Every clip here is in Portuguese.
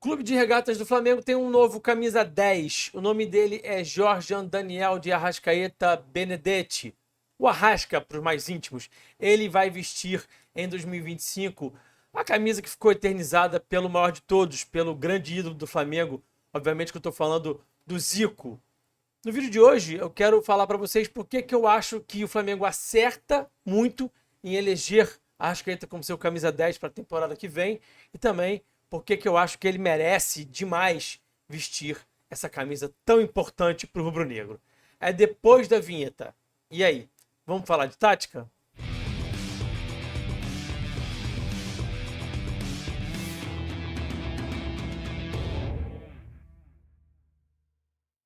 Clube de Regatas do Flamengo tem um novo camisa 10. O nome dele é Jorge Daniel de Arrascaeta Benedetti. O Arrasca, para os mais íntimos, ele vai vestir em 2025 a camisa que ficou eternizada pelo maior de todos, pelo grande ídolo do Flamengo. Obviamente que eu estou falando do Zico. No vídeo de hoje eu quero falar para vocês por que eu acho que o Flamengo acerta muito em eleger a Arrascaeta como seu camisa 10 para a temporada que vem e também por que eu acho que ele merece demais vestir essa camisa tão importante para o rubro-negro. É depois da vinheta. E aí, vamos falar de tática?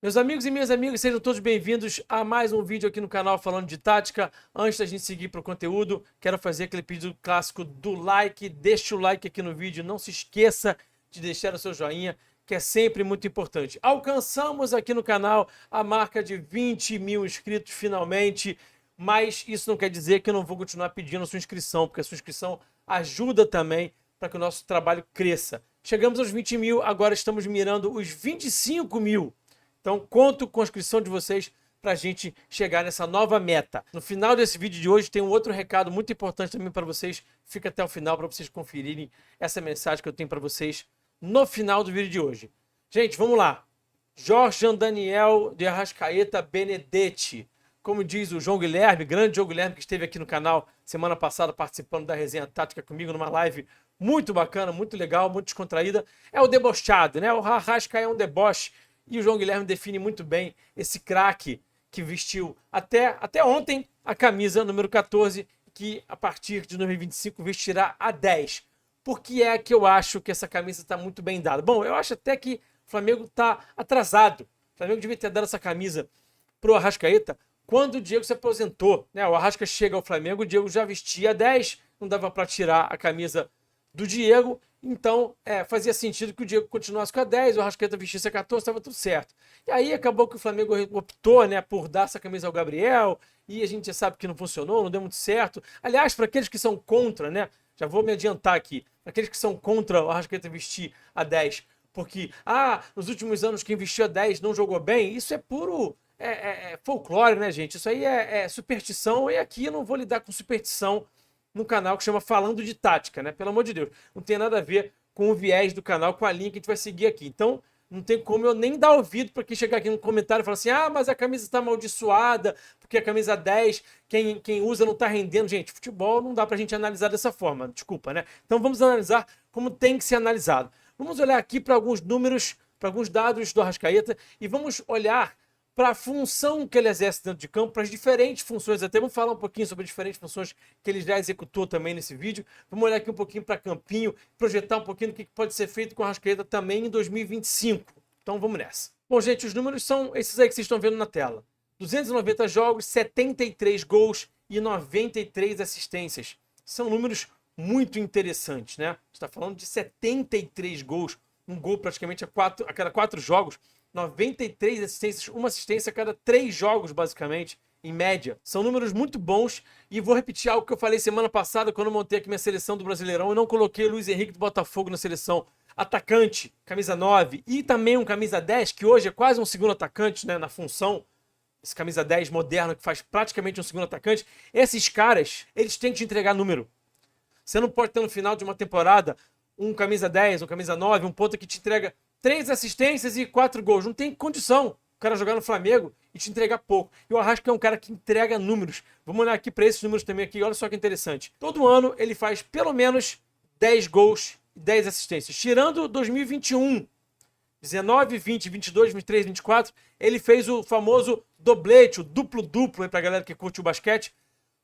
Meus amigos e minhas amigas, sejam todos bem-vindos a mais um vídeo aqui no canal falando de tática. Antes da gente seguir para o conteúdo, quero fazer aquele pedido clássico do like. Deixa o like aqui no vídeo, não se esqueça de deixar o seu joinha, que é sempre muito importante. Alcançamos aqui no canal a marca de 20 mil inscritos finalmente, mas isso não quer dizer que eu não vou continuar pedindo a sua inscrição, porque a sua inscrição ajuda também para que o nosso trabalho cresça. Chegamos aos 20 mil, agora estamos mirando os 25 mil. Então, conto com a inscrição de vocês para a gente chegar nessa nova meta. No final desse vídeo de hoje tem um outro recado muito importante também para vocês. Fica até o final para vocês conferirem essa mensagem que eu tenho para vocês no final do vídeo de hoje. Gente, vamos lá. Jorge Daniel de Arrascaeta Benedetti. Como diz o João Guilherme, grande João Guilherme, que esteve aqui no canal semana passada participando da resenha tática comigo numa live muito bacana, muito legal, muito descontraída. É o debochado, né? O Arrasca é um deboche. E o João Guilherme define muito bem esse craque que vestiu até ontem a camisa número 14, que a partir de 2025 vestirá a 10. Por que é que eu acho que essa camisa está muito bem dada? Bom, eu acho até que o Flamengo está atrasado. O Flamengo devia ter dado essa camisa para o Arrascaeta quando o Diego se aposentou, né? O Arrasca chega ao Flamengo, o Diego já vestia a 10, não dava para tirar a camisa do Diego. Então, fazia sentido que o Diego continuasse com a 10, o Arrascaeta vestisse a 14, estava tudo certo. E aí acabou que o Flamengo optou, né, por dar essa camisa ao Gabriel, e a gente já sabe que não funcionou, não deu muito certo. Aliás, para aqueles que são contra, né, já vou me adiantar aqui, para aqueles que são contra o Arrascaeta vestir a 10, porque, nos últimos anos quem vestiu a 10 não jogou bem, isso é puro folclore, né, gente? Isso aí é superstição, e aqui eu não vou lidar com superstição no canal que chama Falando de Tática, né? Pelo amor de Deus. Não tem nada a ver com o viés do canal, com a linha que a gente vai seguir aqui. Então, não tem como eu nem dar ouvido para quem chegar aqui no comentário e falar assim: mas a camisa está amaldiçoada, porque a camisa 10, quem usa não está rendendo. Gente, futebol não dá para a gente analisar dessa forma, desculpa, né? Então vamos analisar como tem que ser analisado. Vamos olhar aqui para alguns números, para alguns dados do Arrascaeta e vamos olhar para a função que ele exerce dentro de campo, para as diferentes funções. Até vamos falar um pouquinho sobre as diferentes funções que ele já executou também nesse vídeo. Vamos olhar aqui um pouquinho para campinho, projetar um pouquinho do que pode ser feito com a Arrascaeta também em 2025. Então vamos nessa. Bom, gente, os números são esses aí que vocês estão vendo na tela. 290 jogos, 73 gols e 93 assistências. São números muito interessantes, né? A gente está falando de 73 gols, um gol praticamente a cada 4 jogos. 93 assistências, uma assistência a cada 3 jogos, basicamente, em média. São números muito bons e vou repetir algo que eu falei semana passada quando eu montei aqui minha seleção do Brasileirão. Eu não coloquei o Luiz Henrique do Botafogo na seleção. Atacante, camisa 9 e também um camisa 10, que hoje é quase um segundo atacante, né, na função. Esse camisa 10 moderno que faz praticamente um segundo atacante. Esses caras, eles têm que te entregar número. Você não pode ter no final de uma temporada um camisa 10, um camisa 9, um ponta que te entrega 3 assistências e 4 gols. Não tem condição o cara jogar no Flamengo e te entregar pouco. E o Arrasca é um cara que entrega números. Vamos olhar aqui para esses números também aqui. Olha só que interessante. Todo ano ele faz pelo menos 10 gols e 10 assistências. Tirando 2021, 19, 20, 22, 23, 24, ele fez o famoso doblete, o duplo-duplo, para a galera que curte o basquete.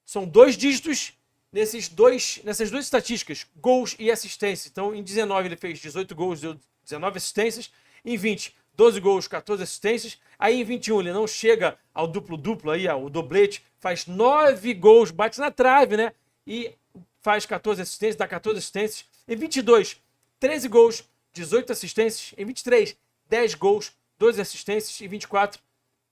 São 2 dígitos nessas duas estatísticas, gols e assistências. Então, em 19 ele fez 18 gols, deu 19 assistências. Em 20, 12 gols, 14 assistências. Aí em 21 ele não chega ao duplo-duplo, aí, ao doblete, faz 9 gols, bate na trave, né? E faz 14 assistências, dá 14 assistências. Em 22, 13 gols, 18 assistências. Em 23, 10 gols, 12 assistências. Em 24,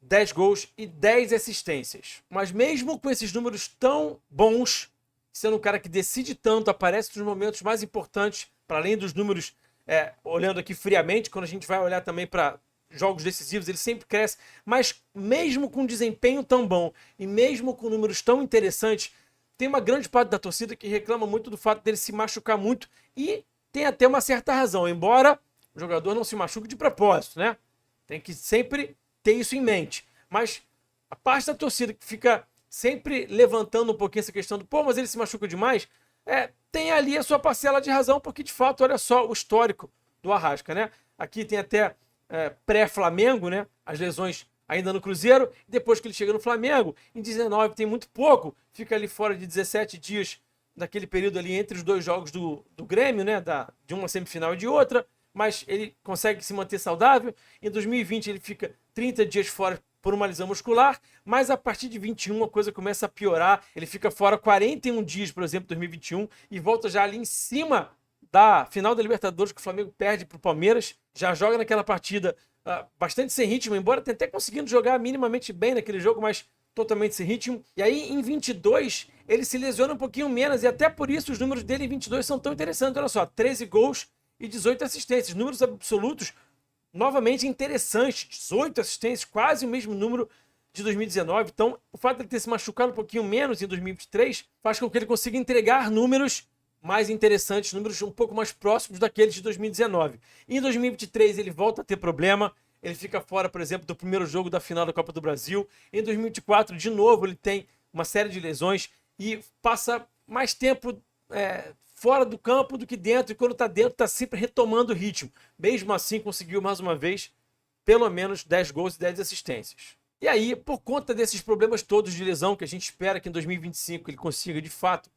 10 gols e 10 assistências. Mas mesmo com esses números tão bons, sendo um cara que decide tanto, aparece nos momentos mais importantes, para além dos números olhando aqui friamente, quando a gente vai olhar também para jogos decisivos, ele sempre cresce, mas mesmo com desempenho tão bom e mesmo com números tão interessantes, tem uma grande parte da torcida que reclama muito do fato dele se machucar muito e tem até uma certa razão, embora o jogador não se machuque de propósito, né? Tem que sempre ter isso em mente. Mas a parte da torcida que fica sempre levantando um pouquinho essa questão do, mas ele se machuca demais, tem ali a sua parcela de razão, porque de fato, olha só o histórico do Arrasca, né? Aqui tem até pré-Flamengo, né? As lesões ainda no Cruzeiro, depois que ele chega no Flamengo, em 19 tem muito pouco, fica ali fora de 17 dias naquele período ali entre os dois jogos do Grêmio, né? De uma semifinal e de outra, mas ele consegue se manter saudável. Em 2020 ele fica 30 dias fora por uma lesão muscular, mas a partir de 21 a coisa começa a piorar, ele fica fora 41 dias, por exemplo, 2021, e volta já ali em cima da final da Libertadores, que o Flamengo perde para o Palmeiras, já joga naquela partida bastante sem ritmo, embora tenha até conseguindo jogar minimamente bem naquele jogo, mas totalmente sem ritmo. E aí, em 22, ele se lesiona um pouquinho menos, e até por isso os números dele em 22 são tão interessantes. Olha só, 13 gols e 18 assistências, números absolutos novamente interessantes, 18 assistências, quase o mesmo número de 2019. Então, o fato de ele ter se machucado um pouquinho menos em 2023 faz com que ele consiga entregar números mais interessantes, números um pouco mais próximos daqueles de 2019. Em 2023 ele volta a ter problema, ele fica fora, por exemplo, do primeiro jogo da final da Copa do Brasil. Em 2024, de novo, ele tem uma série de lesões e passa mais tempo fora do campo do que dentro, e quando está dentro está sempre retomando o ritmo. Mesmo assim, conseguiu mais uma vez pelo menos 10 gols e 10 assistências. E aí, por conta desses problemas todos de lesão, que a gente espera que em 2025 ele consiga, de fato,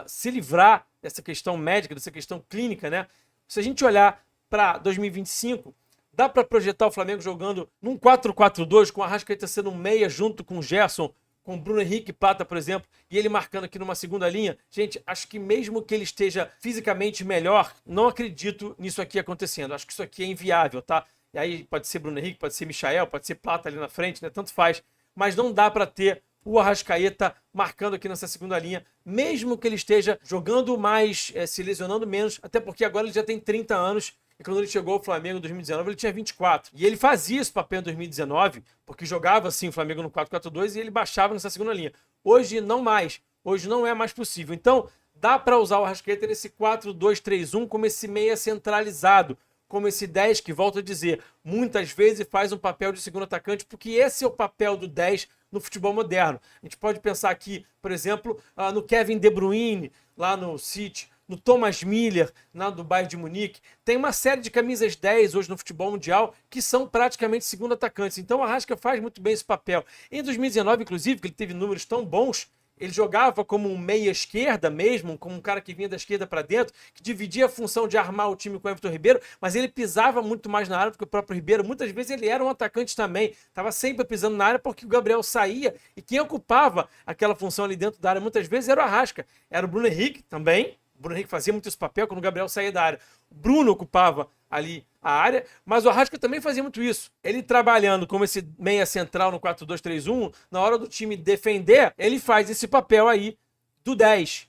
se livrar dessa questão médica, dessa questão clínica, né? Se a gente olhar para 2025, dá para projetar o Flamengo jogando num 4-4-2, com a Arrascaeta sendo um meia junto com o Gerson, com o Bruno Henrique Plata, por exemplo, e ele marcando aqui numa segunda linha. Gente, acho que mesmo que ele esteja fisicamente melhor, não acredito nisso aqui acontecendo. Acho que isso aqui é inviável, tá? E aí pode ser Bruno Henrique, pode ser Michael, pode ser Plata ali na frente, né? Tanto faz. Mas não dá para ter o Arrascaeta marcando aqui nessa segunda linha, mesmo que ele esteja jogando mais, se lesionando menos, até porque agora ele já tem 30 anos, e quando ele chegou ao Flamengo em 2019, ele tinha 24. E ele fazia esse papel em 2019, porque jogava assim o Flamengo no 4-4-2 e ele baixava nessa segunda linha. Hoje não mais. Hoje não é mais possível. Então, dá para usar o Arrascaeta nesse 4-2-3-1 como esse meia centralizado, como esse 10 que, volto a dizer, muitas vezes faz um papel de segundo atacante, porque esse é o papel do 10 no futebol moderno. A gente pode pensar aqui, por exemplo, no Kevin De Bruyne, lá no City, no Thomas Müller, do Bayern de Munique. Tem uma série de camisas 10 hoje no futebol mundial que são praticamente segundo atacantes. Então o Arrasca faz muito bem esse papel. Em 2019, inclusive, que ele teve números tão bons, ele jogava como um meia esquerda mesmo, como um cara que vinha da esquerda para dentro, que dividia a função de armar o time com o Everton Ribeiro, mas ele pisava muito mais na área do que o próprio Ribeiro. Muitas vezes ele era um atacante também, estava sempre pisando na área porque o Gabriel saía, e quem ocupava aquela função ali dentro da área muitas vezes era o Arrasca. Era o Bruno Henrique também. O Bruno Henrique fazia muito esse papel quando o Gabriel saía da área. O Bruno ocupava ali a área, mas o Arrasca também fazia muito isso. Ele trabalhando como esse meia central no 4-2-3-1, na hora do time defender, ele faz esse papel aí do 10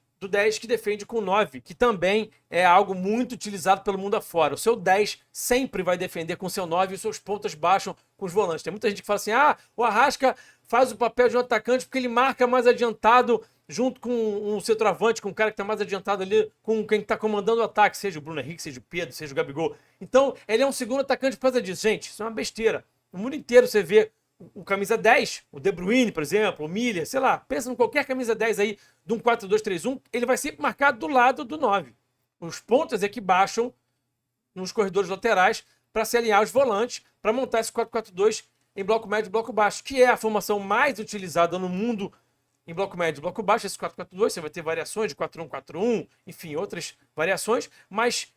que defende com 9, que também é algo muito utilizado pelo mundo afora. O seu 10 sempre vai defender com o seu 9 e os seus pontas baixam com os volantes. Tem muita gente que fala assim, o Arrasca faz o papel de um atacante porque ele marca mais adiantado junto com um centroavante, com um cara que está mais adiantado ali, com quem está comandando o ataque, seja o Bruno Henrique, seja o Pedro, seja o Gabigol. Então, ele é um segundo atacante por causa disso. Gente, isso é uma besteira. No mundo inteiro você vê o camisa 10, o De Bruyne, por exemplo, o Müller, sei lá, pensa em qualquer camisa 10 aí de um 4-2-3-1, ele vai sempre marcar do lado do 9. Os pontas é que baixam nos corredores laterais para se alinhar aos volantes, para montar esse 4-4-2 em bloco médio e bloco baixo, que é a formação mais utilizada no mundo em bloco médio e bloco baixo. Esse 4-4-2, você vai ter variações de 4-1-4-1, enfim, outras variações, mas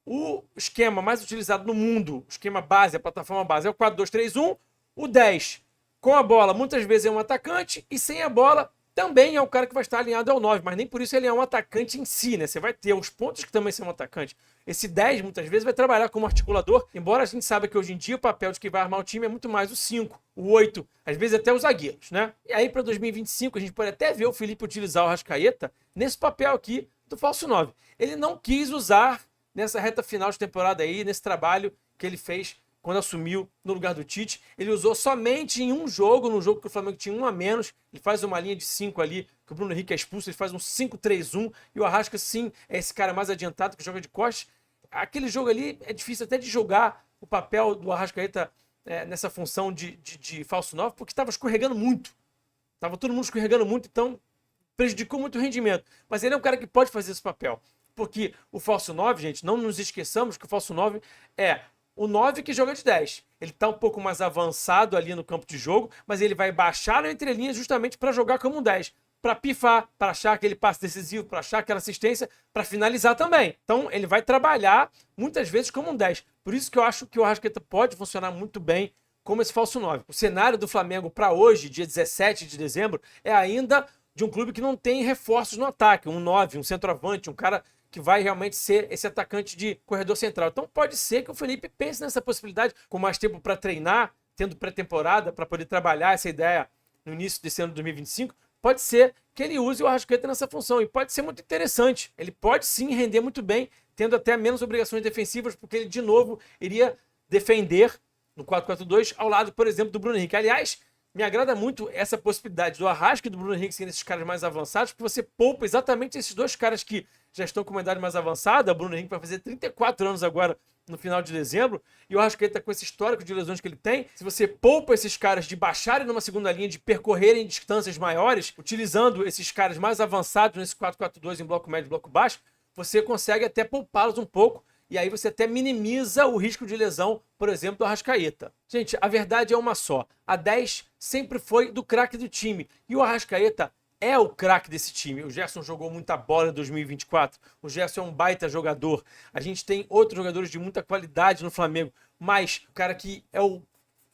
o esquema mais utilizado no mundo, o esquema base, a plataforma base, é o 4-2-3-1. O 10 com a bola muitas vezes é um atacante, e sem a bola também é o cara que vai estar alinhado ao 9, mas nem por isso ele é um atacante em si, né? Você vai ter os pontos que também são um atacante. Esse 10 muitas vezes vai trabalhar como articulador, embora a gente saiba que hoje em dia o papel de quem vai armar o time é muito mais o 5, o 8, às vezes até os zagueiros, né? E aí para 2025 a gente pode até ver o Felipe utilizar o Arrascaeta nesse papel aqui do falso 9. Ele não quis usar nessa reta final de temporada aí, nesse trabalho que ele fez quando assumiu no lugar do Tite. Ele usou somente em um jogo, num jogo que o Flamengo tinha um a menos. Ele faz uma linha de 5 ali, que o Bruno Henrique é expulso, ele faz um 5-3-1, e o Arrasca, sim, é esse cara mais adiantado que joga de costas. Aquele jogo ali é difícil até de jogar o papel do Arrascaeta nessa função de falso 9, porque estava escorregando muito. Estava todo mundo escorregando muito, então prejudicou muito o rendimento. Mas ele é um cara que pode fazer esse papel. Porque o falso 9, gente, não nos esqueçamos que o falso 9 é o 9 que joga de 10. Ele está um pouco mais avançado ali no campo de jogo, mas ele vai baixar na entrelinha justamente para jogar como um 10. Para pifar, para achar aquele passe decisivo, para achar aquela assistência, para finalizar também. Então ele vai trabalhar muitas vezes como um 10. Por isso que eu acho que o Arrascaeta pode funcionar muito bem como esse falso 9. O cenário do Flamengo para hoje, dia 17 de dezembro, é ainda de um clube que não tem reforços no ataque. Um 9, um centroavante, um cara que vai realmente ser esse atacante de corredor central. Então pode ser que o Felipe pense nessa possibilidade, com mais tempo para treinar, tendo pré-temporada, para poder trabalhar essa ideia no início desse ano de 2025. Pode ser que ele use o Arrascaeta nessa função, e pode ser muito interessante. Ele pode sim render muito bem, tendo até menos obrigações defensivas, porque ele de novo iria defender no 4-4-2 ao lado, por exemplo, do Bruno Henrique. Aliás, me agrada muito essa possibilidade do Arrasca e do Bruno Henrique serem esses caras mais avançados, porque você poupa exatamente esses dois caras que já estão com uma idade mais avançada. O Bruno Henrique vai fazer 34 anos agora no final de dezembro, e o Arrascaeta, com esse histórico de lesões que ele tem, se você poupa esses caras de baixarem numa segunda linha, de percorrerem distâncias maiores, utilizando esses caras mais avançados nesse 4-4-2 em bloco médio e bloco baixo, você consegue até poupá-los um pouco, e aí você até minimiza o risco de lesão, por exemplo, do Arrascaeta. Gente, a verdade é uma só. A 10 sempre foi do craque do time, e o Arrascaeta é o craque desse time. O Gerson jogou muita bola em 2024. O Gerson é um baita jogador. A gente tem outros jogadores de muita qualidade no Flamengo, mas o cara que é o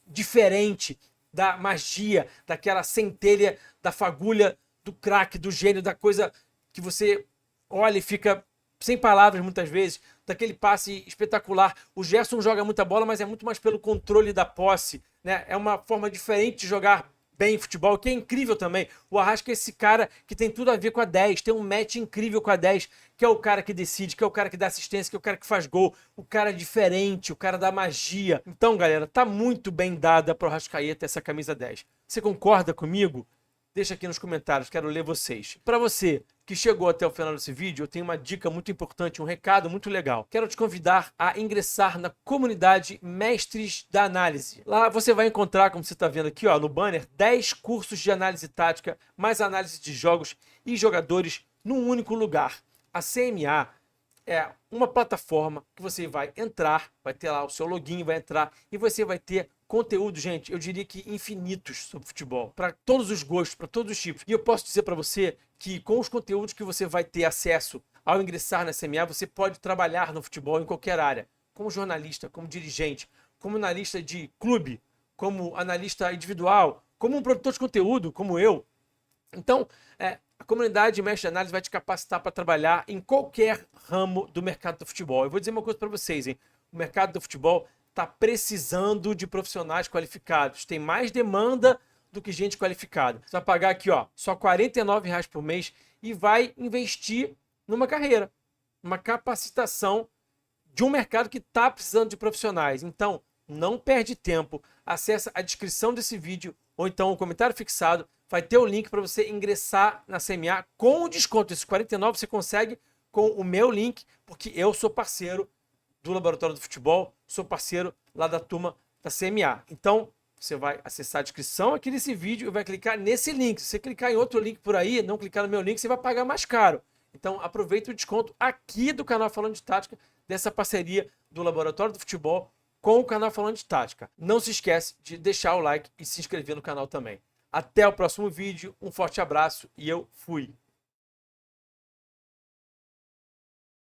diferente da magia, daquela centelha, da fagulha, do craque, do gênio, da coisa que você olha e fica sem palavras muitas vezes, daquele passe espetacular. O Gerson joga muita bola, mas é muito mais pelo controle da posse, né? É uma forma diferente de jogar bem futebol, que é incrível também. O Arrasca é esse cara que tem tudo a ver com a 10, tem um match incrível com a 10, que é o cara que decide, que é o cara que dá assistência, que é o cara que faz gol, o cara diferente, o cara da magia. Então, galera, tá muito bem dada pro Arrascaeta essa camisa 10. Você concorda comigo? Deixa aqui nos comentários, quero ler vocês. Para você que chegou até o final desse vídeo, eu tenho uma dica muito importante, um recado muito legal. Quero te convidar a ingressar na comunidade Mestres da Análise. Lá você vai encontrar, como você está vendo aqui, ó, no banner, 10 cursos de análise tática, mais análise de jogos e jogadores num único lugar. A CMA é uma plataforma que você vai entrar, vai ter lá o seu login, vai entrar e você vai ter conteúdo, gente, eu diria que infinitos sobre futebol, para todos os gostos, para todos os tipos. E eu posso dizer para você que com os conteúdos que você vai ter acesso ao ingressar na CMA, você pode trabalhar no futebol em qualquer área, como jornalista, como dirigente, como analista de clube, como analista individual, como um produtor de conteúdo, como eu. Então, a comunidade Mestre de Análise vai te capacitar para trabalhar em qualquer ramo do mercado do futebol. Eu vou dizer uma coisa para vocês, hein? O mercado do futebol está precisando de profissionais qualificados. Tem mais demanda do que gente qualificada. Você vai pagar aqui, ó, só R$ 49,00 por mês e vai investir numa carreira, uma capacitação de um mercado que está precisando de profissionais. Então, não perde tempo. Acesse a descrição desse vídeo ou então o comentário fixado. Vai ter o link para você ingressar na CMA com o desconto. Esses 49 você consegue com o meu link, porque eu sou parceiro do Laboratório do Futebol, sou parceiro lá da turma da CMA. Então, você vai acessar a descrição aqui desse vídeo e vai clicar nesse link. Se você clicar em outro link por aí, não clicar no meu link, você vai pagar mais caro. Então, aproveita o desconto aqui do canal Falando de Tática, dessa parceria do Laboratório do Futebol com o canal Falando de Tática. Não se esquece de deixar o like e se inscrever no canal também. Até o próximo vídeo, um forte abraço e eu fui!